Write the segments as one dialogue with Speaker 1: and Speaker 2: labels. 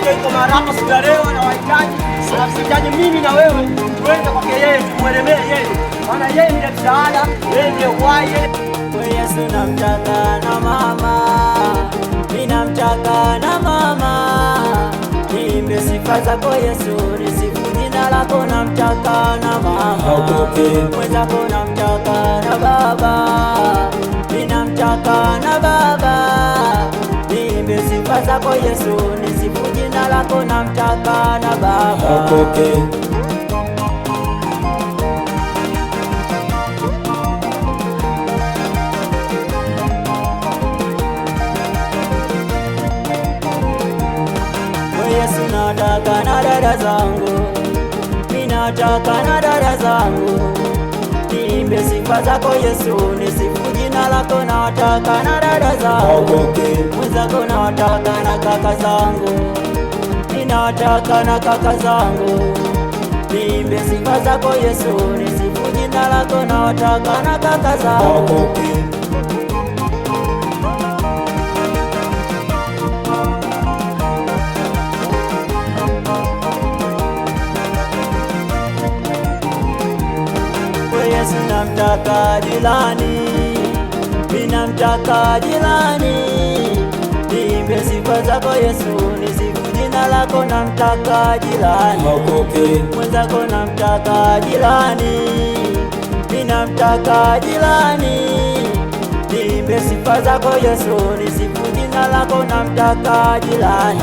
Speaker 1: hiyo iko marapa siku ya leo na wahitaji. Tunahitaji mimi na wewe tuende kwake yeye, tumwelemee yeye. Maana yeye ndiye msaada, yeye ndiye uhai.
Speaker 2: Yesu namtaka na mama, mimi namtaka na mama. Niimbe sifa zako Yesu, nisifu jina lako. Namtaka na mama, mwenzako namtaka na baba, mimi namtaka na baba. Niimbe sifa zako Yesu, nisifu jina lako. Namtaka na baba. Yesu nataka na dada zangu, mimi nataka na dada zangu. Niimbe sifa zako Yesu, nisifu jina lako. Nataka na dada zangu, mwenzako nataka na kaka zangu, mimi nataka na kaka zangu. Niimbe sifa zako Yesu, nisifu jina lako. Nataka na kaka zangu. Yesu namtaka jirani, mimi namtaka jirani. Niimbe sifa zako Yesu, nisifu jina lako. Namtaka jirani, mwenzako namtaka jirani, mimi namtaka jirani. Niimbe sifa zako Yesu, nisifu jina lako. Namtaka jirani.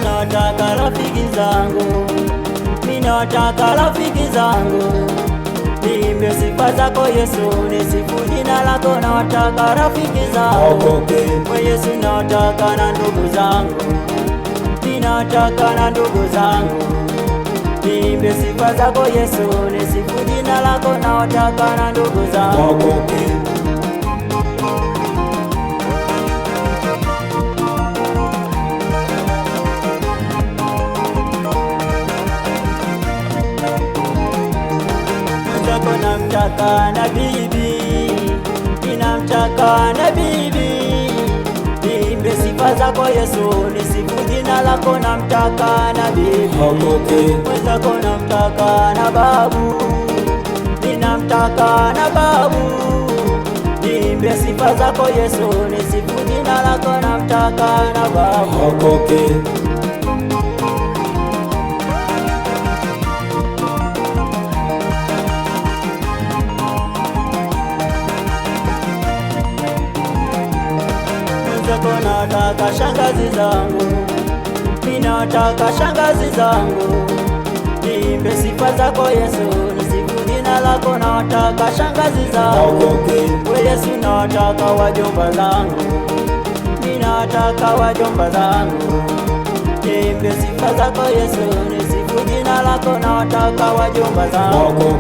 Speaker 2: Nataka rafiki zangu, mimi nataka rafiki zangu. Niimbe sifa zako Yesu, nisifu jina lako. Nataka rafiki zangu, Yesu nataka na ndugu zangu, mimi nataka na ndugu zangu. Niimbe sifa zako Yesu, nisifu jina lako. Nataka na ndugu zangu. Namtaka na bibi, ninamtaka na bibi. Niimbe sifa zako Yesu, nisifu jina lako. Namtaka na bibi, mwenzako namtaka na babu, ninamtaka na babu. Niimbe sifa zako Yesu, nisifu jina lako. Namtaka na babu. Nataka shangazi zangu, mimi nataka shangazi zangu. Niimbe sifa zako Yesu, nisifu jina lako. Nataka shangazi zangu, Yesu nataka wajomba zangu, mimi nataka wajomba zangu. Niimbe sifa zako Yesu, nisifu jina lako. Nataka wajomba zangu.